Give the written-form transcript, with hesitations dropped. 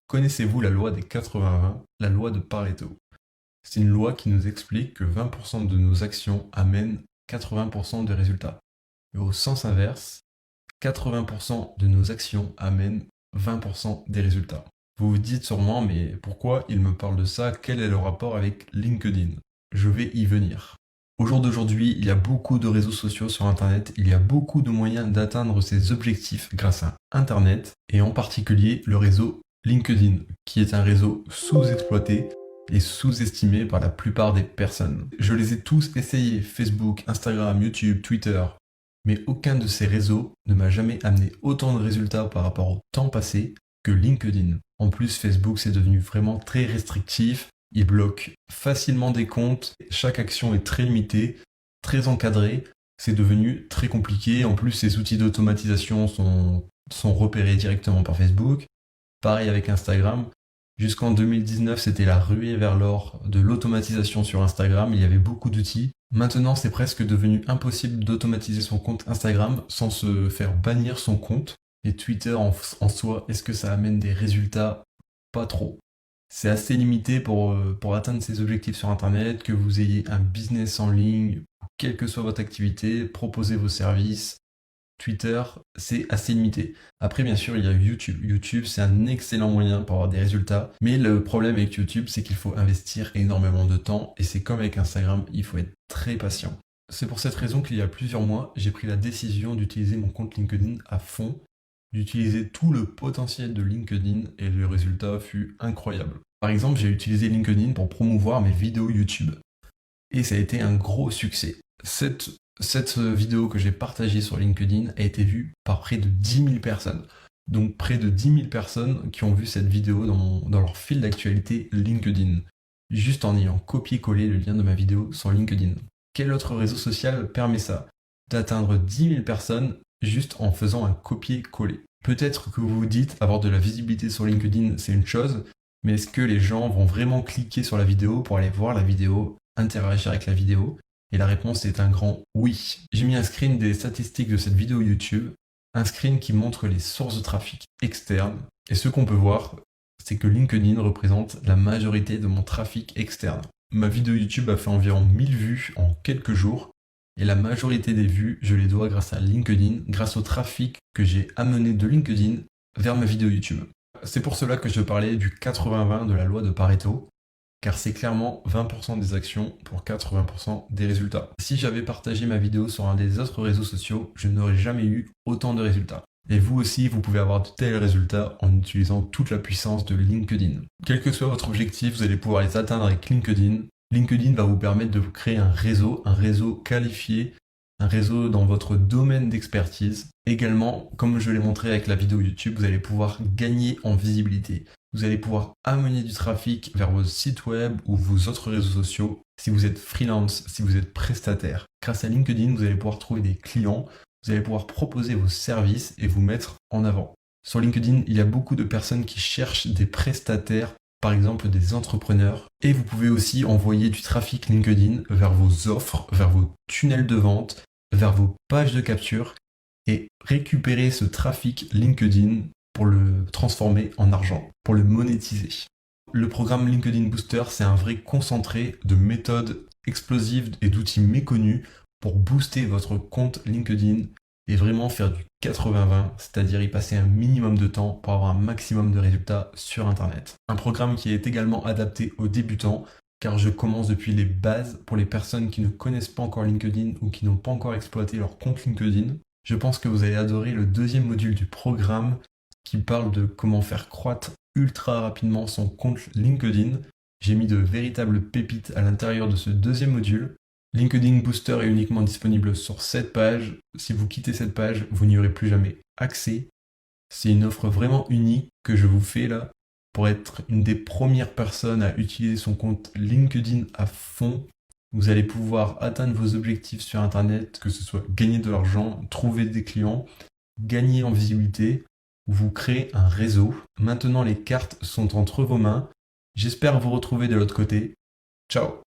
Connaissez-vous la loi des 80-20, la loi de Pareto? C'est une loi qui nous explique que 20% de nos actions amènent 80% de résultats. Et au sens inverse, 80% de nos actions amènent 20% des résultats. Vous vous dites sûrement, mais pourquoi il me parle de ça? Quel est le rapport avec LinkedIn? Je vais y venir. Au jour d'aujourd'hui, il y a beaucoup de réseaux sociaux sur Internet, il y a beaucoup de moyens d'atteindre ses objectifs grâce à Internet, et en particulier le réseau LinkedIn, qui est un réseau sous-exploité et sous-estimé par la plupart des personnes. Je les ai tous essayés, Facebook, Instagram, YouTube, Twitter, mais aucun de ces réseaux ne m'a jamais amené autant de résultats par rapport au temps passé que LinkedIn. En plus, Facebook, c'est devenu vraiment très restrictif. Il bloque facilement des comptes. Chaque action est très limitée, très encadrée. C'est devenu très compliqué. En plus, ces outils d'automatisation sont repérés directement par Facebook. Pareil avec Instagram. Jusqu'en 2019, c'était la ruée vers l'or de l'automatisation sur Instagram. Il y avait beaucoup d'outils. Maintenant, c'est presque devenu impossible d'automatiser son compte Instagram sans se faire bannir son compte. Et Twitter en soi, est-ce que ça amène des résultats? Pas trop. C'est assez limité pour atteindre ses objectifs sur Internet, que vous ayez un business en ligne, quelle que soit votre activité, proposer vos services. Twitter, c'est assez limité. Après, bien sûr, il y a YouTube. YouTube, c'est un excellent moyen pour avoir des résultats. Mais le problème avec YouTube, c'est qu'il faut investir énormément de temps. Et c'est comme avec Instagram, il faut être très patient. C'est pour cette raison qu'il y a plusieurs mois, j'ai pris la décision d'utiliser mon compte LinkedIn à fond, d'utiliser tout le potentiel de LinkedIn et le résultat fut incroyable. Par exemple, j'ai utilisé LinkedIn pour promouvoir mes vidéos YouTube. Et ça a été un gros succès. Cette vidéo que j'ai partagée sur LinkedIn a été vue par près de 10 000 personnes. Donc près de 10 000 personnes qui ont vu cette vidéo dans leur fil d'actualité LinkedIn. Juste en ayant copié-collé le lien de ma vidéo sur LinkedIn. Quel autre réseau social permet ça? D'atteindre 10 000 personnes juste en faisant un copier-coller. Peut-être que vous vous dites, avoir de la visibilité sur LinkedIn, c'est une chose, mais est-ce que les gens vont vraiment cliquer sur la vidéo pour aller voir la vidéo, interagir avec la vidéo? Et la réponse est un grand oui. J'ai mis un screen des statistiques de cette vidéo YouTube, un screen qui montre les sources de trafic externes. Et ce qu'on peut voir, c'est que LinkedIn représente la majorité de mon trafic externe. Ma vidéo YouTube a fait environ 1000 vues en quelques jours. Et la majorité des vues, je les dois grâce à LinkedIn, grâce au trafic que j'ai amené de LinkedIn vers ma vidéo YouTube. C'est pour cela que je parlais du 80-20 de la loi de Pareto, car c'est clairement 20% des actions pour 80% des résultats. Si j'avais partagé ma vidéo sur un des autres réseaux sociaux, je n'aurais jamais eu autant de résultats. Et vous aussi, vous pouvez avoir de tels résultats en utilisant toute la puissance de LinkedIn. Quel que soit votre objectif, vous allez pouvoir les atteindre avec LinkedIn. LinkedIn va vous permettre de créer un réseau qualifié, un réseau dans votre domaine d'expertise. Également, comme je l'ai montré avec la vidéo YouTube, vous allez pouvoir gagner en visibilité. Vous allez pouvoir amener du trafic vers vos sites web ou vos autres réseaux sociaux si vous êtes freelance, si vous êtes prestataire. Grâce à LinkedIn, vous allez pouvoir trouver des clients, vous allez pouvoir proposer vos services et vous mettre en avant. Sur LinkedIn, il y a beaucoup de personnes qui cherchent des prestataires, par exemple des entrepreneurs. Et vous pouvez aussi envoyer du trafic LinkedIn vers vos offres, vers vos tunnels de vente, vers vos pages de capture et récupérer ce trafic LinkedIn pour le transformer en argent, pour le monétiser. Le programme LinkedIn Booster, c'est un vrai concentré de méthodes explosives et d'outils méconnus pour booster votre compte LinkedIn et vraiment faire du 80-20, c'est-à-dire y passer un minimum de temps pour avoir un maximum de résultats sur Internet. Un programme qui est également adapté aux débutants, car je commence depuis les bases pour les personnes qui ne connaissent pas encore LinkedIn ou qui n'ont pas encore exploité leur compte LinkedIn. Je pense que vous allez adorer le deuxième module du programme qui parle de comment faire croître ultra rapidement son compte LinkedIn. J'ai mis de véritables pépites à l'intérieur de ce deuxième module. LinkedIn Booster est uniquement disponible sur cette page. Si vous quittez cette page, vous n'y aurez plus jamais accès. C'est une offre vraiment unique que je vous fais là pour être une des premières personnes à utiliser son compte LinkedIn à fond. Vous allez pouvoir atteindre vos objectifs sur Internet, que ce soit gagner de l'argent, trouver des clients, gagner en visibilité, vous créez un réseau. Maintenant, les cartes sont entre vos mains. J'espère vous retrouver de l'autre côté. Ciao!